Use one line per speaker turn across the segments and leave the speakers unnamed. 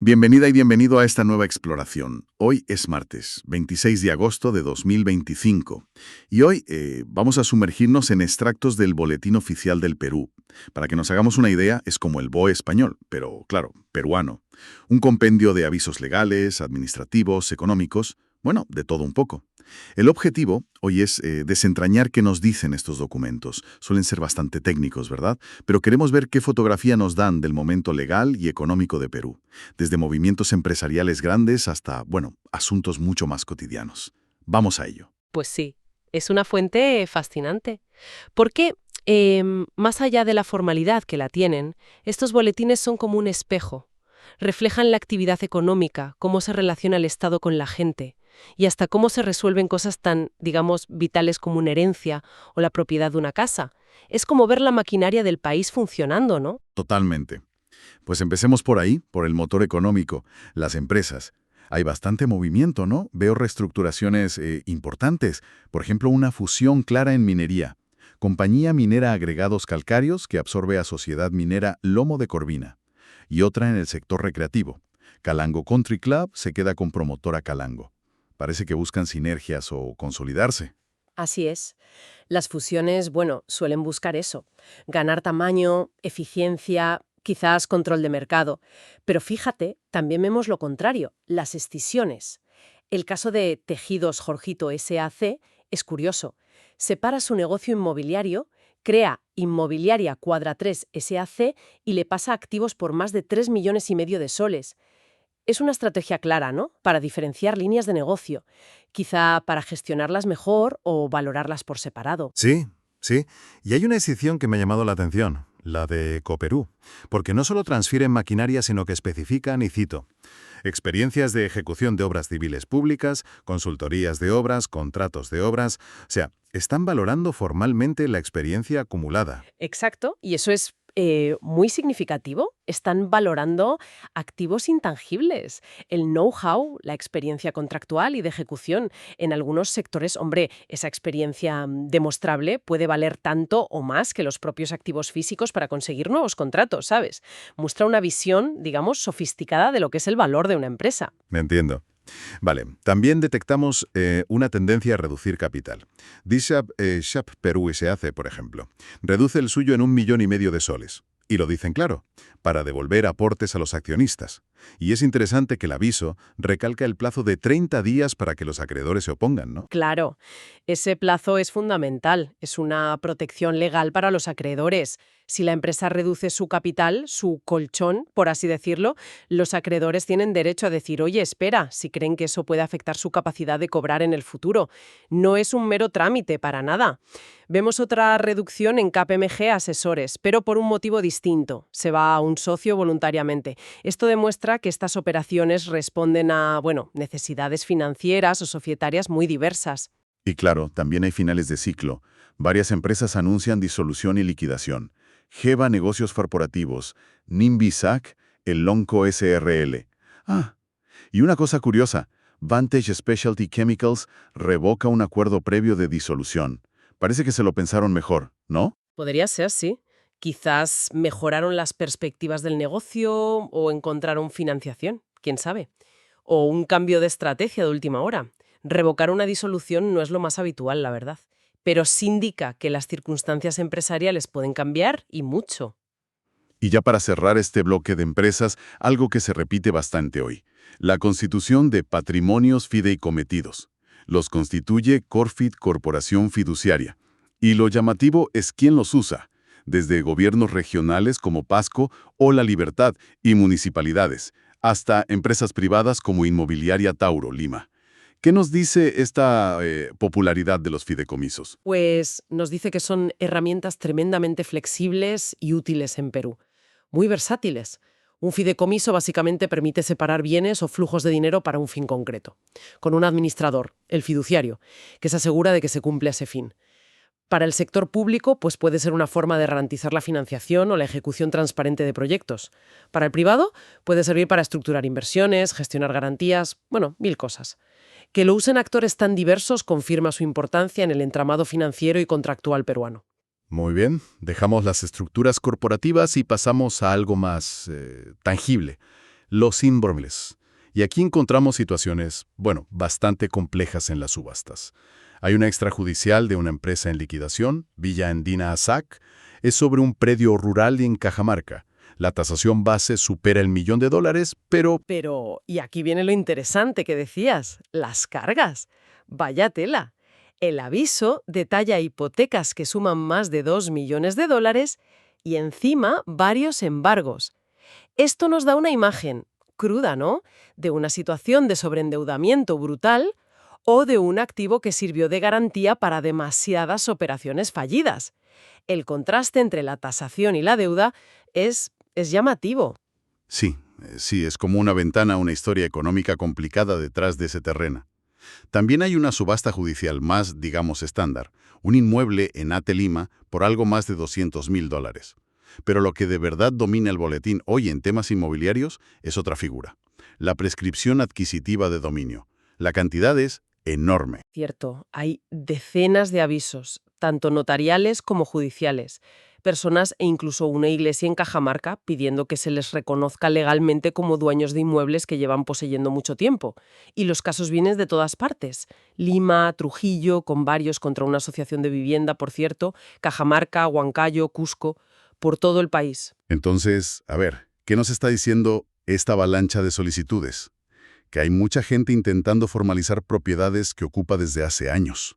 Bienvenida y bienvenido a esta nueva exploración. Hoy es martes, 26 de agosto de 2025, y hoy vamos a sumergirnos en extractos del Boletín Oficial del Perú. Para que nos hagamos una idea, es como el BOE español, pero claro, peruano. Un compendio de avisos legales, administrativos, económicos, bueno, de todo un poco. El objetivo hoy es desentrañar qué nos dicen estos documentos. Suelen ser bastante técnicos, ¿verdad? Pero queremos ver qué fotografía nos dan del momento legal y económico de Perú, desde movimientos empresariales grandes hasta, bueno, asuntos mucho más cotidianos. Vamos a ello.
Pues sí, es una fuente fascinante. Porque, más allá de la formalidad que la tienen, estos boletines son como un espejo. Reflejan la actividad económica, cómo se relaciona el Estado con la gente, y hasta cómo se resuelven cosas tan, digamos, vitales como una herencia o la propiedad de una casa. Es como ver la maquinaria del país funcionando, ¿no?
Totalmente. Pues empecemos por ahí, por el motor económico, las empresas. Hay bastante movimiento, ¿no? Veo reestructuraciones importantes. Por ejemplo, una fusión clara en minería. Compañía Minera Agregados Calcáreos que absorbe a Sociedad Minera Lomo de Corvina. Y otra en el sector recreativo. Calango Country Club se queda con promotora Calango. Parece que buscan sinergias o consolidarse.
Así es. Las fusiones, bueno, suelen buscar eso, ganar tamaño, eficiencia, quizás control de mercado. Pero fíjate, también vemos lo contrario, las escisiones. El caso de Tejidos Jorgito SAC es curioso. Separa su negocio inmobiliario, crea Inmobiliaria Cuadra 3 SAC y le pasa activos por más de 3,5 millones de soles. Es una estrategia clara, ¿no? Para diferenciar líneas de negocio, quizá para gestionarlas mejor o valorarlas por separado.
Sí, sí. Y hay una excepción que me ha llamado la atención, la de Coperú, porque no solo transfieren maquinaria, sino que especifican, y cito, experiencias de ejecución de obras civiles públicas, consultorías de obras, contratos de obras, o sea, están valorando formalmente la experiencia acumulada.
Exacto, y eso es muy significativo. Están valorando activos intangibles, el know-how, la experiencia contractual y de ejecución. En algunos sectores, hombre, esa experiencia demostrable puede valer tanto o más que los propios activos físicos para conseguir nuevos contratos, ¿sabes? Muestra una visión, digamos, sofisticada de lo que es el valor de una empresa.
Me entiendo. Vale, también detectamos una tendencia a reducir capital. Shap Perú SAC, por ejemplo, reduce el suyo en 1,5 millones de soles. Y lo dicen claro, para devolver aportes a los accionistas. Y es interesante que el aviso recalca el plazo de 30 días para que los acreedores se opongan, ¿no?
Claro, ese plazo es fundamental, es una protección legal para los acreedores. Si la empresa reduce su capital, su colchón, por así decirlo, los acreedores tienen derecho a decir, oye, espera, si creen que eso puede afectar su capacidad de cobrar en el futuro. No es un mero trámite para nada. Vemos otra reducción en KPMG Asesores, pero por un motivo distinto. Se va a un socio voluntariamente. Esto demuestra que estas operaciones responden a, bueno, necesidades financieras o societarias muy diversas.
Y claro, también hay finales de ciclo. Varias empresas anuncian disolución y liquidación. Geva Negocios Corporativos, Nimbisac, el Lonco SRL. Ah, y una cosa curiosa, Vantage Specialty Chemicals revoca un acuerdo previo de disolución. Parece que se lo pensaron mejor, ¿no?
Podría ser, sí. Quizás mejoraron las perspectivas del negocio o encontraron financiación, quién sabe. O un cambio de estrategia de última hora. Revocar una disolución no es lo más habitual, la verdad. Pero sí indica que las circunstancias empresariales pueden cambiar y mucho.
Y ya para cerrar este bloque de empresas, algo que se repite bastante hoy, la constitución de patrimonios fideicometidos. Los constituye Corfid Corporación Fiduciaria. Y lo llamativo es quién los usa, desde gobiernos regionales como Pasco o La Libertad y municipalidades, hasta empresas privadas como Inmobiliaria Tauro, Lima. ¿Qué nos dice esta popularidad de los fideicomisos?
Pues nos dice que son herramientas tremendamente flexibles y útiles en Perú. Muy versátiles. Un fideicomiso básicamente permite separar bienes o flujos de dinero para un fin concreto, con un administrador, el fiduciario, que se asegura de que se cumpla ese fin. Para el sector público, pues puede ser una forma de garantizar la financiación o la ejecución transparente de proyectos. Para el privado, puede servir para estructurar inversiones, gestionar garantías, bueno, mil cosas. Que lo usen actores tan diversos confirma su importancia en el entramado financiero y contractual peruano.
Muy bien, dejamos las estructuras corporativas y pasamos a algo más tangible, los inbormes. Y aquí encontramos situaciones, bueno, bastante complejas en las subastas. Hay una extrajudicial de una empresa en liquidación, Villa Andina Asac, es sobre un predio rural en Cajamarca. La tasación base supera el $1.000.000, pero
Pero, y aquí viene lo interesante que decías, las cargas. Vaya tela. El aviso detalla hipotecas que suman más de 2 millones de dólares y encima varios embargos. Esto nos da una imagen cruda, ¿no? De una situación de sobreendeudamiento brutal o de un activo que sirvió de garantía para demasiadas operaciones fallidas. El contraste entre la tasación y la deuda es llamativo.
Sí, es como una ventana a una historia económica complicada detrás de ese terreno. También hay una subasta judicial más, digamos, estándar, un inmueble en Ate Lima por algo más de $200.000. Pero lo que de verdad domina el boletín hoy en temas inmobiliarios es otra figura, la prescripción adquisitiva de dominio. La cantidad es enorme.
Cierto, hay decenas de avisos, tanto notariales como judiciales. Personas e incluso una iglesia en Cajamarca pidiendo que se les reconozca legalmente como dueños de inmuebles que llevan poseyendo mucho tiempo. Y los casos vienen de todas partes. Lima, Trujillo, con varios contra una asociación de vivienda, por cierto, Cajamarca, Huancayo, Cusco, por todo el país.
Entonces, a ver, ¿qué nos está diciendo esta avalancha de solicitudes? Que hay mucha gente intentando formalizar propiedades que ocupa desde hace años.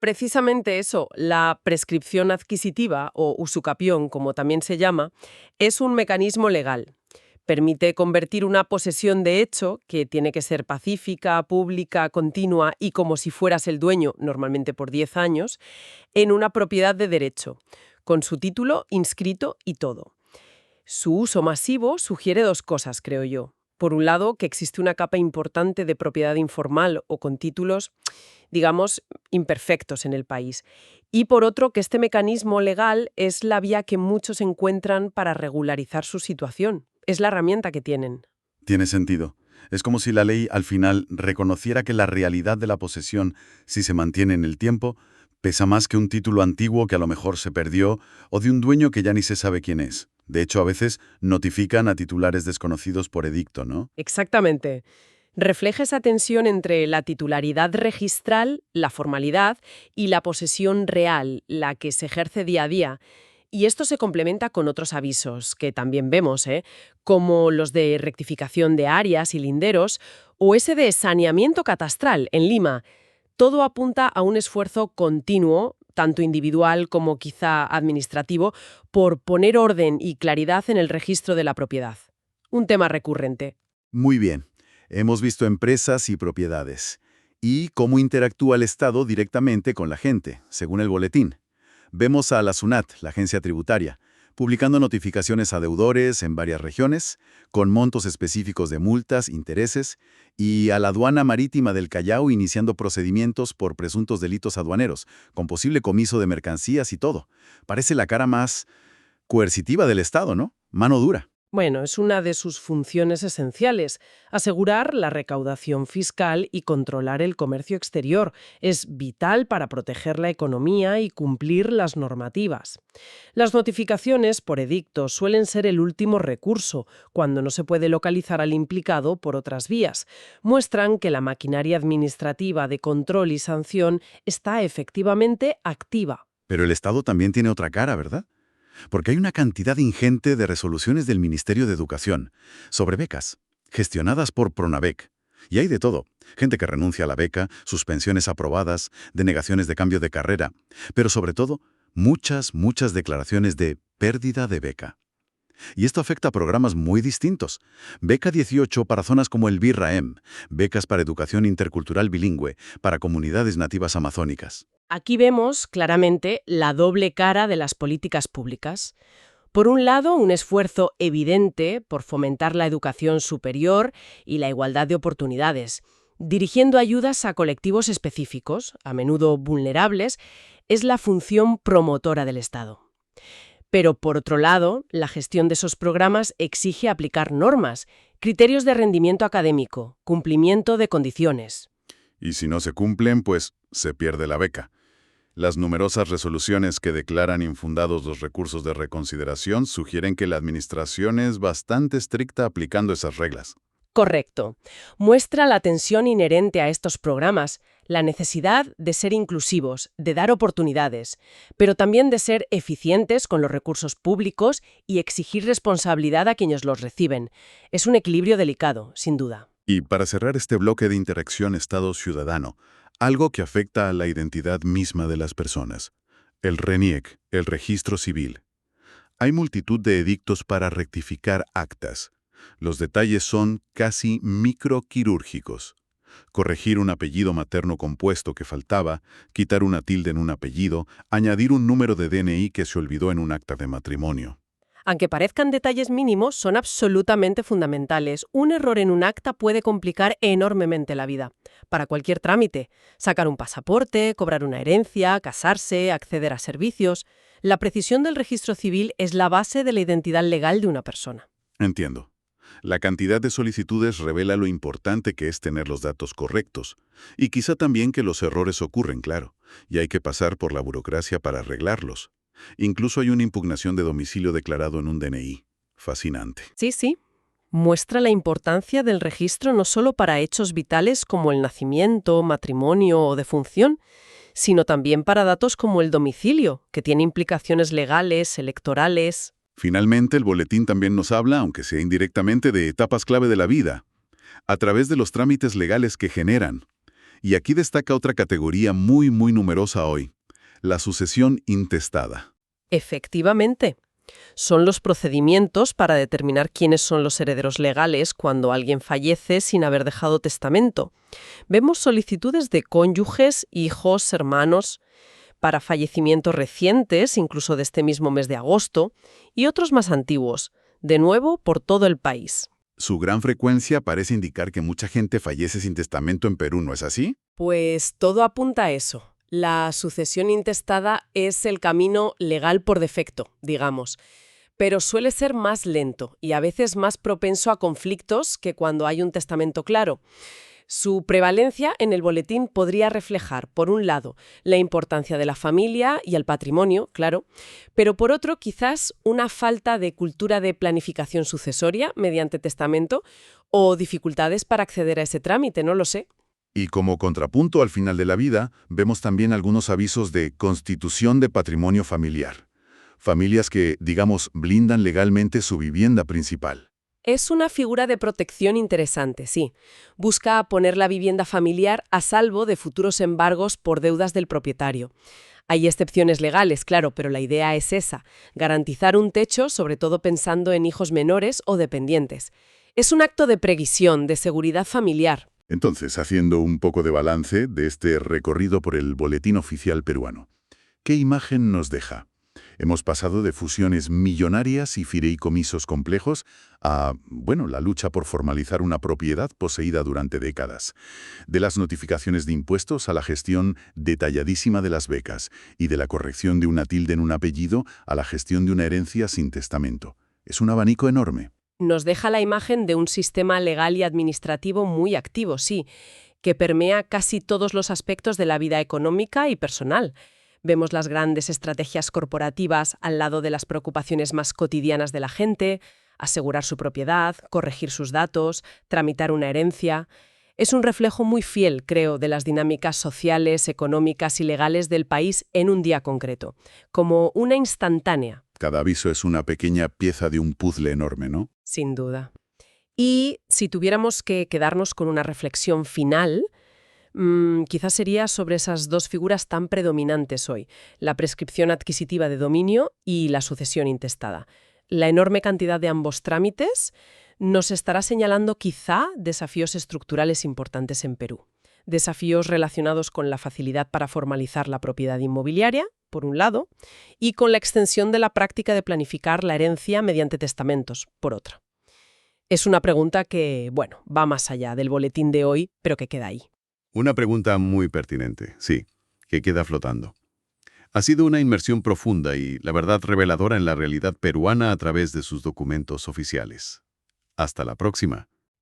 Precisamente eso, la prescripción adquisitiva, o usucapión, como también se llama, es un mecanismo legal. Permite convertir una posesión de hecho, que tiene que ser pacífica, pública, continua y como si fueras el dueño, normalmente por 10 años, en una propiedad de derecho, con su título inscrito y todo. Su uso masivo sugiere dos cosas, creo yo. Por un lado, que existe una capa importante de propiedad informal o con títulos, digamos, imperfectos en el país. Y por otro, que este mecanismo legal es la vía que muchos encuentran para regularizar su situación. Es la herramienta que tienen.
Tiene sentido. Es como si la ley al final reconociera que la realidad de la posesión, si se mantiene en el tiempo, pesa más que un título antiguo que a lo mejor se perdió o de un dueño que ya ni se sabe quién es. De hecho, a veces notifican a titulares desconocidos por edicto, ¿no?
Exactamente. Refleja esa tensión entre la titularidad registral, la formalidad, y la posesión real, la que se ejerce día a día. Y esto se complementa con otros avisos que también vemos, como los de rectificación de áreas y linderos o ese de saneamiento catastral en Lima. Todo apunta a un esfuerzo continuo, tanto individual como quizá administrativo, por poner orden y claridad en el registro de la propiedad. Un tema recurrente.
Muy bien. Hemos visto empresas y propiedades. Y cómo interactúa el Estado directamente con la gente, según el boletín. Vemos a la SUNAT, la agencia tributaria, publicando notificaciones a deudores en varias regiones, con montos específicos de multas, intereses, y a la aduana marítima del Callao iniciando procedimientos por presuntos delitos aduaneros, con posible comiso de mercancías y todo. Parece la cara más coercitiva del Estado, ¿no? Mano dura.
Bueno, es una de sus funciones esenciales, asegurar la recaudación fiscal y controlar el comercio exterior. Es vital para proteger la economía y cumplir las normativas. Las notificaciones por edicto suelen ser el último recurso, cuando no se puede localizar al implicado por otras vías. Muestran que la maquinaria administrativa de control y sanción está efectivamente activa.
Pero el Estado también tiene otra cara, ¿verdad? Porque hay una cantidad ingente de resoluciones del Ministerio de Educación sobre becas, gestionadas por Pronavec. Y hay de todo. Gente que renuncia a la beca, suspensiones aprobadas, denegaciones de cambio de carrera. Pero sobre todo, muchas declaraciones de pérdida de beca. Y esto afecta a programas muy distintos. Beca 18 para zonas como el BIRRAEM, becas para educación intercultural bilingüe, para comunidades nativas amazónicas.
Aquí vemos claramente la doble cara de las políticas públicas. Por un lado, un esfuerzo evidente por fomentar la educación superior y la igualdad de oportunidades, dirigiendo ayudas a colectivos específicos, a menudo vulnerables, es la función promotora del Estado. Pero, por otro lado, la gestión de esos programas exige aplicar normas, criterios de rendimiento académico, cumplimiento de condiciones.
Y si no se cumplen, pues se pierde la beca. Las numerosas resoluciones que declaran infundados los recursos de reconsideración sugieren que la administración es bastante estricta aplicando esas reglas.
Correcto. Muestra la tensión inherente a estos programas, la necesidad de ser inclusivos, de dar oportunidades, pero también de ser eficientes con los recursos públicos y exigir responsabilidad a quienes los reciben. Es un equilibrio delicado, sin duda.
Y para cerrar este bloque de interacción Estado-ciudadano, algo que afecta a la identidad misma de las personas. El RENIEC, el registro civil. Hay multitud de edictos para rectificar actas. Los detalles son casi microquirúrgicos. Corregir un apellido materno compuesto que faltaba, quitar una tilde en un apellido, añadir un número de DNI que se olvidó en un acta de matrimonio.
Aunque parezcan detalles mínimos, son absolutamente fundamentales. Un error en un acta puede complicar enormemente la vida. Para cualquier trámite, sacar un pasaporte, cobrar una herencia, casarse, acceder a servicios. La precisión del registro civil es la base de la identidad legal de una persona.
Entiendo. La cantidad de solicitudes revela lo importante que es tener los datos correctos. Y quizá también que los errores ocurren, claro, y hay que pasar por la burocracia para arreglarlos. Incluso hay una impugnación de domicilio declarado en un DNI. Fascinante.
Sí. Muestra la importancia del registro no solo para hechos vitales como el nacimiento, matrimonio o defunción, sino también para datos como el domicilio, que tiene implicaciones legales, electorales.
Finalmente, el boletín también nos habla, aunque sea indirectamente, de etapas clave de la vida, a través de los trámites legales que generan. Y aquí destaca otra categoría muy numerosa hoy, la sucesión intestada.
Efectivamente. Son los procedimientos para determinar quiénes son los herederos legales cuando alguien fallece sin haber dejado testamento. Vemos solicitudes de cónyuges, hijos, hermanos, para fallecimientos recientes, incluso de este mismo mes de agosto, y otros más antiguos, de nuevo por todo el país.
Su gran frecuencia parece indicar que mucha gente fallece sin testamento en Perú, ¿no es así?
Pues todo apunta a eso. La sucesión intestada es el camino legal por defecto, digamos, pero suele ser más lento y a veces más propenso a conflictos que cuando hay un testamento claro. Su prevalencia en el boletín podría reflejar, por un lado, la importancia de la familia y el patrimonio, claro, pero por otro, quizás una falta de cultura de planificación sucesoria mediante testamento o dificultades para acceder a ese trámite, no lo sé.
Y como contrapunto al final de la vida, vemos también algunos avisos de constitución de patrimonio familiar. Familias que, digamos, blindan legalmente su vivienda principal.
Es una figura de protección interesante, sí. Busca poner la vivienda familiar a salvo de futuros embargos por deudas del propietario. Hay excepciones legales, claro, pero la idea es esa, garantizar un techo, sobre todo pensando en hijos menores o dependientes. Es un acto de previsión, de seguridad familiar.
Entonces, haciendo un poco de balance de este recorrido por el Boletín Oficial Peruano, ¿qué imagen nos deja? Hemos pasado de fusiones millonarias y fideicomisos complejos a, la lucha por formalizar una propiedad poseída durante décadas. De las notificaciones de impuestos a la gestión detalladísima de las becas y de la corrección de una tilde en un apellido a la gestión de una herencia sin testamento. Es un abanico enorme.
Nos deja la imagen de un sistema legal y administrativo muy activo, sí, que permea casi todos los aspectos de la vida económica y personal. Vemos las grandes estrategias corporativas al lado de las preocupaciones más cotidianas de la gente, asegurar su propiedad, corregir sus datos, tramitar una herencia. Es un reflejo muy fiel, creo, de las dinámicas sociales, económicas y legales del país en un día concreto, como una instantánea.
Cada aviso es una pequeña pieza de un puzzle enorme, ¿no?
Sin duda. Y si tuviéramos que quedarnos con una reflexión final, quizás sería sobre esas dos figuras tan predominantes hoy, la prescripción adquisitiva de dominio y la sucesión intestada. La enorme cantidad de ambos trámites nos estará señalando quizá desafíos estructurales importantes en Perú. Desafíos relacionados con la facilidad para formalizar la propiedad inmobiliaria, por un lado, y con la extensión de la práctica de planificar la herencia mediante testamentos, por otra. Es una pregunta que, va más allá del boletín de hoy, pero que queda ahí.
Una pregunta muy pertinente, sí, que queda flotando. Ha sido una inmersión profunda y, la verdad, reveladora en la realidad peruana a través de sus documentos oficiales. Hasta la próxima.